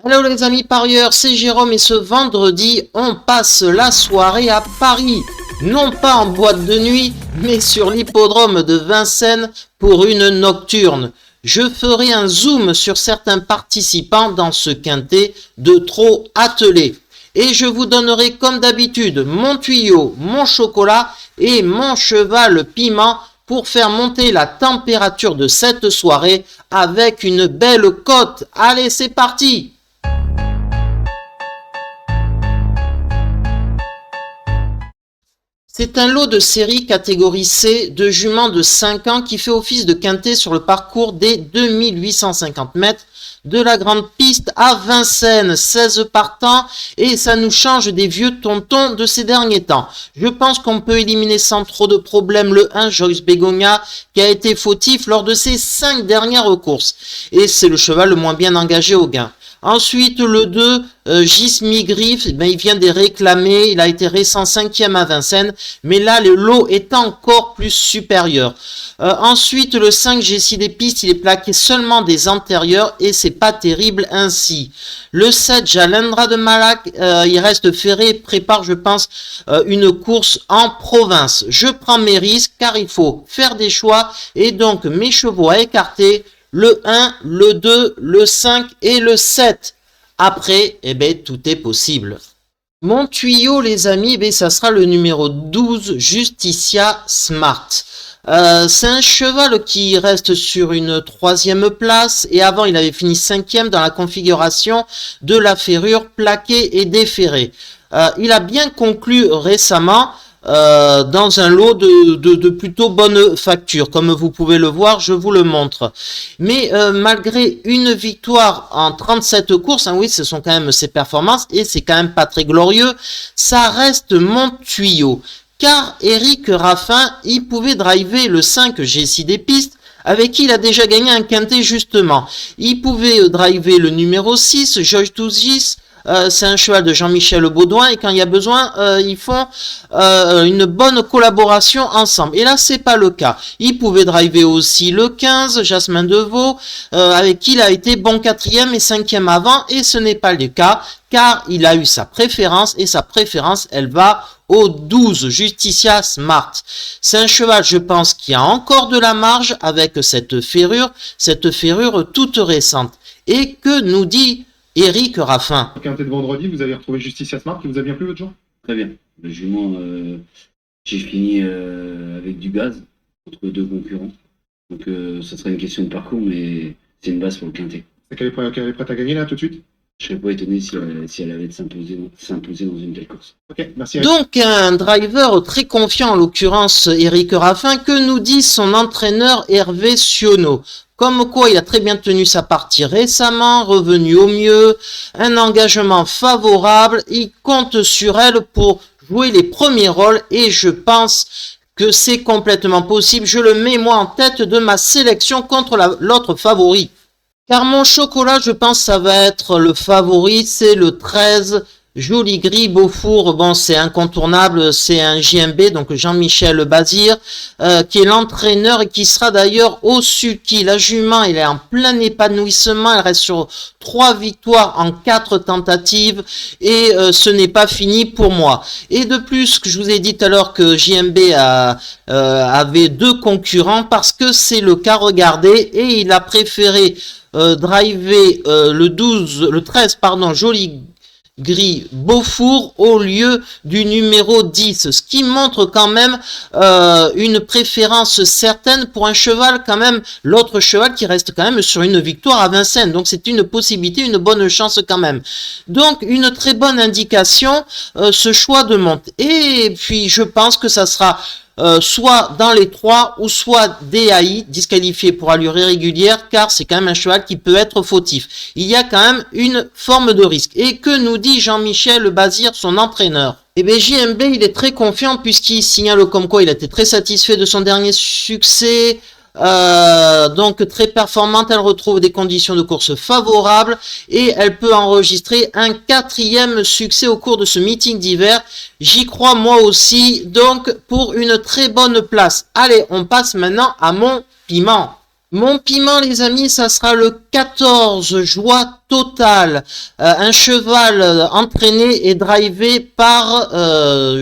Hello les amis parieurs, c'est Jérôme et ce vendredi, on passe la soirée à Paris. Non pas en boîte de nuit, mais sur l'hippodrome de Vincennes pour une nocturne. Je ferai un zoom sur certains participants dans ce quintet de trop attelé. Et je vous donnerai comme d'habitude mon tuyau, mon chocolat et mon cheval piment pour faire monter la température de cette soirée avec une belle cote. Allez, c'est parti! C'est un lot de série catégorie C de juments de 5 ans qui fait office de quintet sur le parcours des 2850 mètres de la grande piste à Vincennes, 16 partants et ça nous change des vieux tontons de ces derniers temps. Je pense qu'on peut éliminer sans trop de problèmes le 1 Joyce Begonia qui a été fautif lors de ses 5 dernières courses et c'est le cheval le moins bien engagé au gain. Ensuite, le 2, Gismi Griff, il vient des réclamer, il a été récent 5e à Vincennes, mais là, le lot est encore plus supérieur. Ensuite, le 5, Jessie des pistes, il est plaqué seulement des antérieurs et c'est pas terrible ainsi. Le 7, Jalendra de Malak, il reste ferré, prépare, je pense, une course en province. Je prends mes risques car il faut faire des choix et donc mes chevaux à écarter. Le 1, le 2, le 5 et le 7. Après, tout est possible. Mon tuyau, les amis, ça sera le numéro 12, Justicia Smart. C'est un cheval qui reste sur une 3e place et avant il avait fini 5e dans la configuration de la ferrure plaquée et déferrée. Il a bien conclu récemment dans un lot de plutôt bonne facture, comme vous pouvez le voir, je vous le montre. Mais malgré une victoire en 37 courses, oui, ce sont quand même ses performances et c'est quand même pas très glorieux, ça reste mon tuyau. Car Eric Raffin, il pouvait driver le 5 Jessie des pistes, avec qui il a déjà gagné un quintet justement. Il pouvait driver le numéro 6, Georges Touzis. C'est un cheval de Jean-Michel Baudouin et quand il y a besoin, ils font une bonne collaboration ensemble. Et là, c'est pas le cas. Il pouvait driver aussi le 15, Jasmin Deveau, avec qui il a été bon 4e et 5e avant, et ce n'est pas le cas, car il a eu sa préférence, et sa préférence, elle va au 12, Justicia Smart. C'est un cheval, je pense, qui a encore de la marge avec cette ferrure toute récente. Et que nous dit Eric Raffin? Au quintet de vendredi, vous avez retrouvé Justicia Smart qui vous a bien plu votre jour? Très bien. Le jument, j'ai fini avec du gaz entre deux concurrents. Donc ça serait une question de parcours, mais c'est une base pour le quintet. Qu'elle est prête à gagner là tout de suite? Je serais pas étonné si elle avait de s'imposer dans une telle course. Ok, merci. Eric. Donc un driver très confiant, en l'occurrence Eric Raffin, que nous dit son entraîneur Hervé Sionneau. Comme quoi il a très bien tenu sa partie récemment, revenu au mieux, un engagement favorable, il compte sur elle pour jouer les premiers rôles et je pense que c'est complètement possible. Je le mets moi en tête de ma sélection contre l'autre favori. Car mon chocolat, je pense ça va être le favori, c'est le 13, Joli Gris Beaufour. Bon, c'est incontournable, c'est un JMB, donc Jean-Michel Bazir, qui est l'entraîneur et qui sera d'ailleurs au sulky. La jument, elle est en plein épanouissement, elle reste sur 3 victoires en 4 tentatives et ce n'est pas fini pour moi. Et de plus, que je vous ai dit tout à l'heure que JMB avait 2 concurrents parce que c'est le cas, regardez, et il a préféré driver le 13, Joli Gris Beaufour au lieu du numéro 10, ce qui montre quand même une préférence certaine pour un cheval quand même, l'autre cheval qui reste quand même sur une victoire à Vincennes, donc c'est une possibilité, une bonne chance quand même. Donc une très bonne indication, ce choix de monte. Et puis je pense que ça sera soit dans les 3 ou soit DAI, disqualifié pour allure irrégulière, car c'est quand même un cheval qui peut être fautif. Il y a quand même une forme de risque. Et que nous dit Jean-Michel Bazir, son entraîneur? Eh bien, JMB, il est très confiant puisqu'il signale comme quoi il a été très satisfait de son dernier succès. Donc très performante, elle retrouve des conditions de course favorables et elle peut enregistrer un 4e succès au cours de ce meeting d'hiver. J'y crois moi aussi, donc pour une très bonne place. Allez, on passe maintenant à mon piment. Mon piment, les amis, ça sera le 14, Joie Totale, un cheval entraîné et drivé par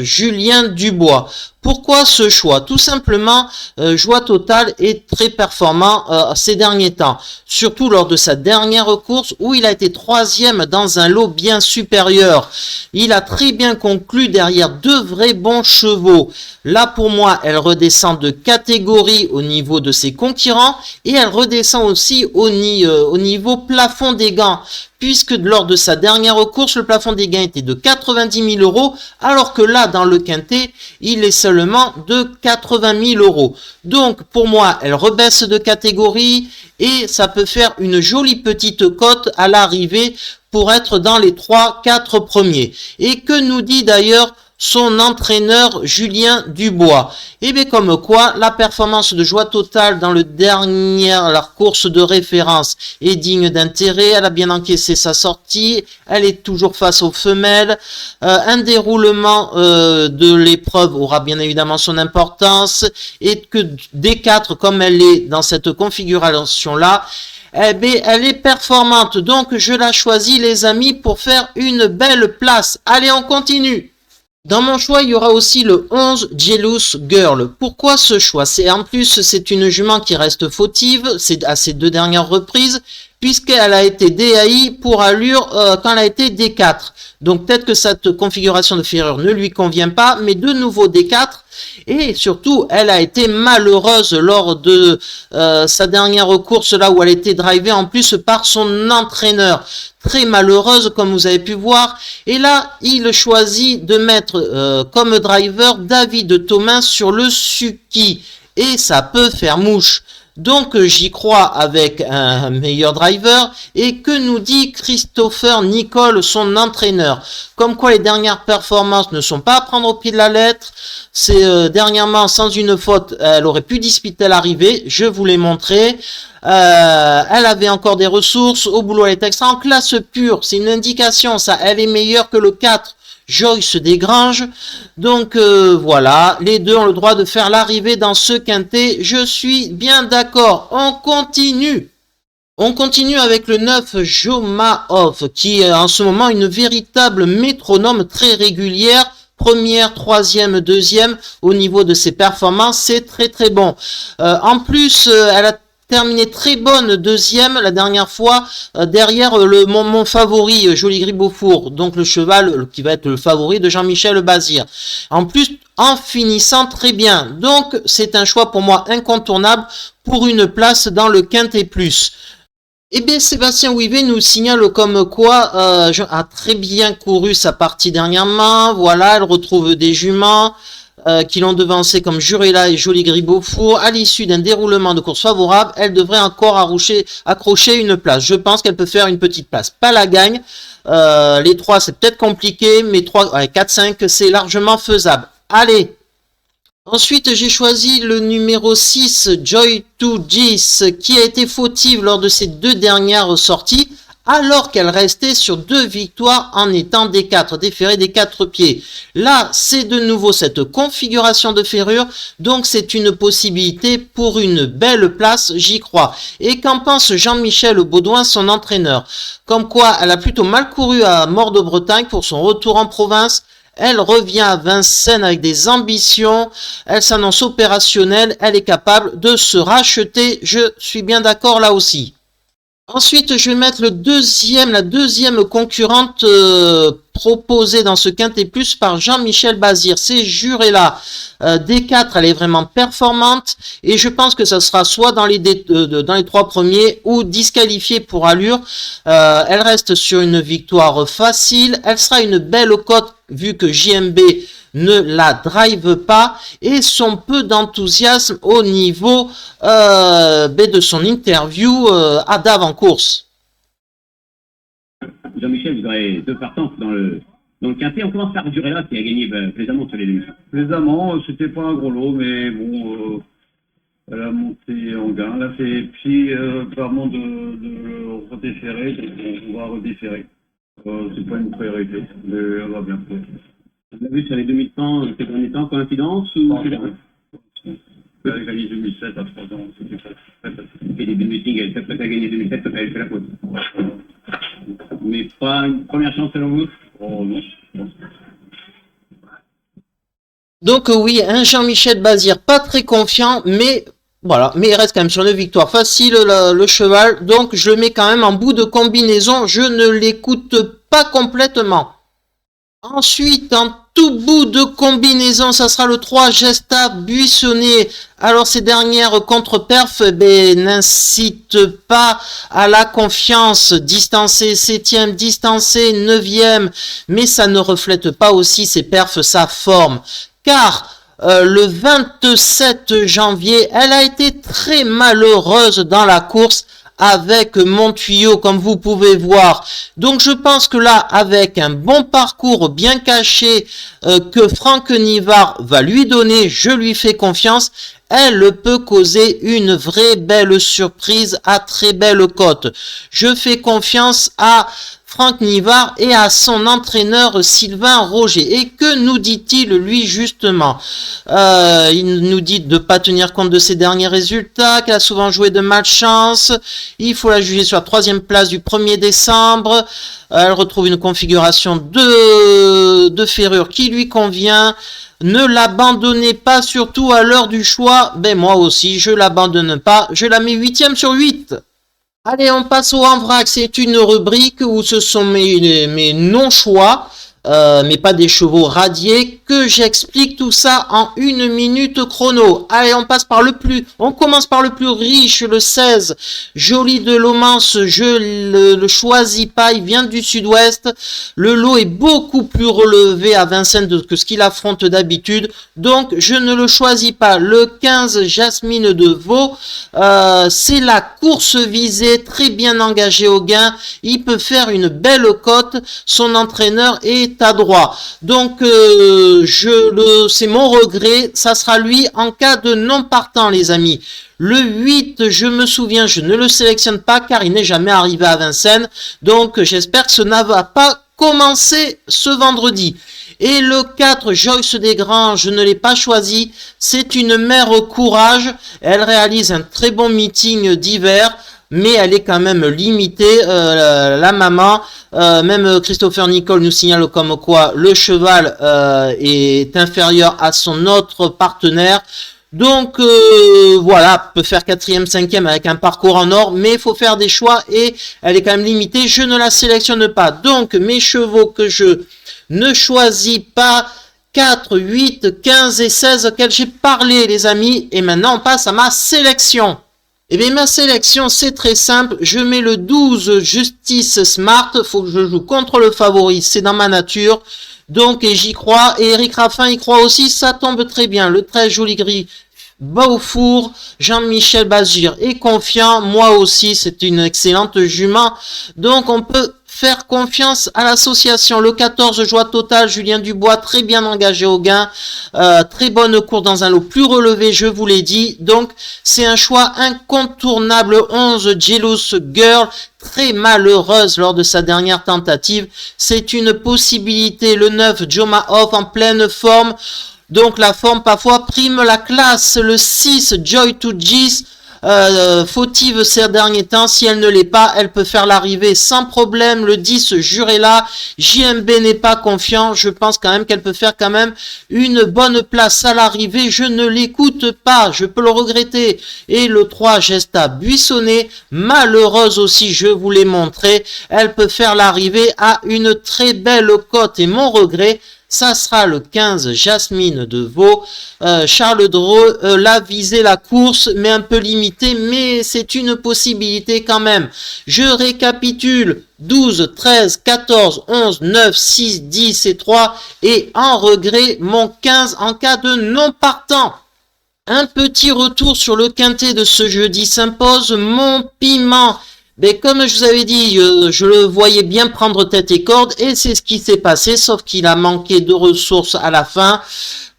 Julien Dubois. Pourquoi ce choix? Tout simplement, Joie Totale est très performant ces derniers temps, surtout lors de sa dernière course où il a été 3e dans un lot bien supérieur. Il a très bien conclu derrière 2 vrais bons chevaux. Là, pour moi, elle redescend de catégorie au niveau de ses concurrents et elle redescend aussi au niveau plafond des gants, puisque lors de sa dernière course, le plafond des gains était de 90 000 €, alors que là, dans le quintet, il est seulement de 80 000 €. Donc, pour moi, elle rebaisse de catégorie et ça peut faire une jolie petite cote à l'arrivée pour être dans les 3-4 premiers. Et que nous dit d'ailleurs son entraîneur Julien Dubois? Et bien comme quoi, la performance de Joie Totale dans la course de référence est digne d'intérêt. Elle a bien encaissé sa sortie, elle est toujours face aux femelles. Un déroulement de l'épreuve aura bien évidemment son importance, et que D4, comme elle est dans cette configuration-là, eh bien, elle est performante. Donc je la choisis les amis pour faire une belle place. Allez, on continue. Dans mon choix, il y aura aussi le 11 Jealous Girl. Pourquoi ce choix? En plus, c'est une jument qui reste fautive, c'est à ses 2 dernières reprises, puisqu'elle a été DAI pour allure quand elle a été D4. Donc peut-être que cette configuration de ferrure ne lui convient pas, mais de nouveau D4. Et surtout, elle a été malheureuse lors de sa dernière course, là où elle était drivée en plus par son entraîneur. Très malheureuse, comme vous avez pu voir. Et là, il choisit de mettre comme driver David Thomas sur le Suki. Et ça peut faire mouche. Donc j'y crois avec un meilleur driver. Et que nous dit Christopher Nicole, son entraîneur? Comme quoi les dernières performances ne sont pas à prendre au pied de la lettre. C'est dernièrement, sans une faute, elle aurait pu disputer l'arrivée. Je vous l'ai montré. Elle avait encore des ressources. Au boulot, elle est extra en classe pure. C'est une indication, ça. Elle est meilleure que le 4. Joyce Desgranges. Donc voilà, les deux ont le droit de faire l'arrivée dans ce quintet. Je suis bien d'accord. On continue. On continue avec le 9 Jomaoff, qui est en ce moment une véritable métronome très régulière. Première, troisième, deuxième, au niveau de ses performances, c'est très très bon. En plus, elle a terminé très bonne deuxième la dernière fois, derrière mon favori Joli Gris Beaufour, donc le cheval qui va être le favori de Jean-Michel Bazir. En plus, en finissant très bien. Donc, c'est un choix pour moi incontournable pour une place dans le Quintet Plus. Eh bien, Sébastien Ouivet nous signale comme quoi a très bien couru sa partie dernièrement. Voilà, elle retrouve des juments qui l'ont devancé comme Jurella et Joli Gris Beaufour. À l'issue d'un déroulement de course favorable, elle devrait encore accrocher une place. Je pense qu'elle peut faire une petite place. Pas la gagne. Les 3, c'est peut-être compliqué, mais 4-5, c'est largement faisable. Allez! Ensuite, j'ai choisi le numéro 6, Joy to Gis, qui a été fautive lors de ses 2 dernières sorties, alors qu'elle restait sur 2 victoires en étant des 4, déférée des 4 pieds. Là, c'est de nouveau cette configuration de ferrure, donc c'est une possibilité pour une belle place, j'y crois. Et qu'en pense Jean-Michel Baudouin, son entraîneur? Comme quoi, elle a plutôt mal couru à Mort-de-Bretagne pour son retour en province. Elle revient à Vincennes avec des ambitions, elle s'annonce opérationnelle, elle est capable de se racheter, je suis bien d'accord là aussi. Ensuite, je vais mettre la deuxième concurrente proposée dans ce Quintet Plus par Jean-Michel Bazir. C'est Jurella. D4, elle est vraiment performante et je pense que ça sera soit dans les 3 premiers ou disqualifiée pour allure. Elle reste sur une victoire facile. Elle sera une belle cote vu que JMB ne la drive pas et son peu d'enthousiasme au niveau de son interview d'avant-course. Jean-Michel, vous aurez 2 partances dans le quintet. On commence par Jurella qui a gagné plaisamment sur les demi. Plaisamment, c'était pas un gros lot, mais bon, elle a monté en gain. Elle a fait puis apparemment de redéférer, donc on va redéférer. C'est pas une priorité, mais elle va bien faire. On l'a vu sur les demi-temps, ces derniers temps, coïncidence ou... Elle a gagné 2007 à 3 ans. C'était très facile. Et début de meeting, elle quand tu as gagné 2007, quand tu avais fait la faute. Mais pas une première chance selon vous? Oh non. Donc oui, un Jean-Michel Bazir pas très confiant, mais voilà, mais il reste quand même sur une victoire facile le cheval, donc je le mets quand même en bout de combinaison, je ne l'écoute pas complètement. Ensuite, en tout bout de combinaison, ça sera le 3 Gesta Buissonnet. Alors ces dernières contre-perf n'incitent pas à la confiance. Distancé 7e, distancé 9e, mais ça ne reflète pas aussi ses perfs, sa forme. Car le 27 janvier, elle a été très malheureuse dans la course avec mon tuyau, comme vous pouvez voir. Donc je pense que là, avec un bon parcours bien caché que Franck Nivard va lui donner, je lui fais confiance, elle peut causer une vraie belle surprise à très belle cote. Je fais confiance à Franck Nivard et à son entraîneur Sylvain Roger. Et que nous dit-il lui justement? Il nous dit de ne pas tenir compte de ses derniers résultats, qu'elle a souvent joué de malchance, il faut la juger sur la 3e place du 1er décembre, elle retrouve une configuration de ferrure qui lui convient. Ne l'abandonnez pas, surtout à l'heure du choix. Moi aussi, je l'abandonne pas, je la mets 8e sur 8. Allez, on passe au en vrac. C'est une rubrique où ce sont mes non-choix, mais pas des chevaux radiés, que j'explique tout ça en 1 minute chrono. Allez, on commence par le plus riche, le 16. Joli de Lomance, je le choisis pas, il vient du sud-ouest. Le lot est beaucoup plus relevé à Vincennes que ce qu'il affronte d'habitude, donc je ne le choisis pas. Le 15, Jasmine de Vaud, c'est la course visée, très bien engagé au gain. Il peut faire une belle cote, son entraîneur est adroit. Donc, c'est mon regret, ça sera lui en cas de non partant, les amis. Le 8, je me souviens, je ne le sélectionne pas car il n'est jamais arrivé à Vincennes. Donc, j'espère que ça va pas commencer ce vendredi. Et le 4, Joyce Desgrands, je ne l'ai pas choisi. C'est une mère courage. Elle réalise un très bon meeting d'hiver, mais elle est quand même limitée, la maman. Même Christopher Nicole nous signale comme quoi le cheval est inférieur à son autre partenaire. Donc voilà, peut faire 4e, 5e avec un parcours en or, mais il faut faire des choix et elle est quand même limitée. Je ne la sélectionne pas. Donc mes chevaux que je ne choisis pas, 4, 8, 15 et 16 auxquels j'ai parlé, les amis. Et maintenant on passe à ma sélection. Eh bien, ma sélection, c'est très simple. Je mets le 12 Justice Smart. Faut que je joue contre le favori. C'est dans ma nature. Donc, et j'y crois. Et Eric Raffin y croit aussi. Ça tombe très bien. Le 13 Joli Gris Beaufour. Jean-Michel Bazir est confiant. Moi aussi, c'est une excellente jument. Donc, on peut faire confiance à l'association. Le 14, Joie Totale, Julien Dubois, très bien engagé au gain. Très bonne course dans un lot plus relevé, je vous l'ai dit. Donc, c'est un choix incontournable. 11, Jealous Girl, très malheureuse lors de sa dernière tentative. C'est une possibilité. Le 9, Joma Off, en pleine forme. Donc, la forme, parfois, prime la classe. Le 6, Joy to Gis, fautive ces derniers temps, si elle ne l'est pas, elle peut faire l'arrivée sans problème. Le 10, Jurella, JMB n'est pas confiant, je pense quand même qu'elle peut faire quand même une bonne place à l'arrivée, je ne l'écoute pas, je peux le regretter. Et le 3, Gesta Buissonnet, malheureuse aussi, je vous l'ai montré, elle peut faire l'arrivée à une très belle cote, et mon regret, ça sera le 15, Jasmine de Vaud. Charles Dreux l'a visé la course, mais un peu limité, mais c'est une possibilité quand même. Je récapitule. 12, 13, 14, 11, 9, 6, 10 et 3. Et en regret, mon 15 en cas de non partant. Un petit retour sur le quintet de ce jeudi s'impose. Mon piment. Mais comme je vous avais dit, je le voyais bien prendre tête et corde et c'est ce qui s'est passé, sauf qu'il a manqué de ressources à la fin.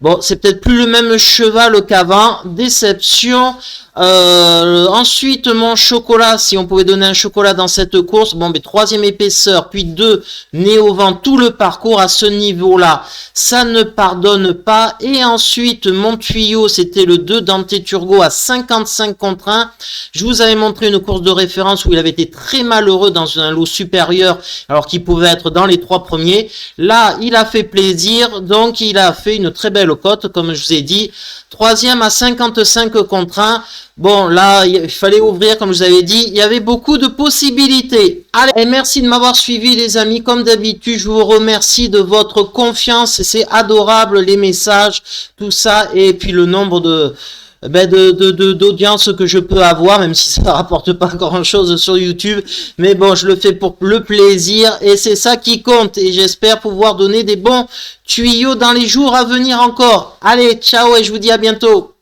Bon, c'est peut-être plus le même cheval qu'avant. Déception. Ensuite, mon chocolat, si on pouvait donner un chocolat dans cette course, bon, mais 3e épaisseur, puis 2 nez au vent, tout le parcours à ce niveau-là, ça ne pardonne pas. Et ensuite, mon tuyau, c'était le 2 Dante Turgot à 55 contre 1. Je vous avais montré une course de référence où il avait été très malheureux dans un lot supérieur, alors qu'il pouvait être dans les 3 premiers. Là, il a fait plaisir, donc il a fait une très belle cote, comme je vous ai dit. 3e à 55 contre 1. Bon, là, il fallait ouvrir, comme je vous avais dit. Il y avait beaucoup de possibilités. Allez, et merci de m'avoir suivi, les amis. Comme d'habitude, je vous remercie de votre confiance. C'est adorable, les messages, tout ça. Et puis le nombre d'audience que je peux avoir, même si ça rapporte pas grand chose sur YouTube, mais bon, je le fais pour le plaisir et c'est ça qui compte, et j'espère pouvoir donner des bons tuyaux dans les jours à venir encore. Allez, ciao et je vous dis à bientôt.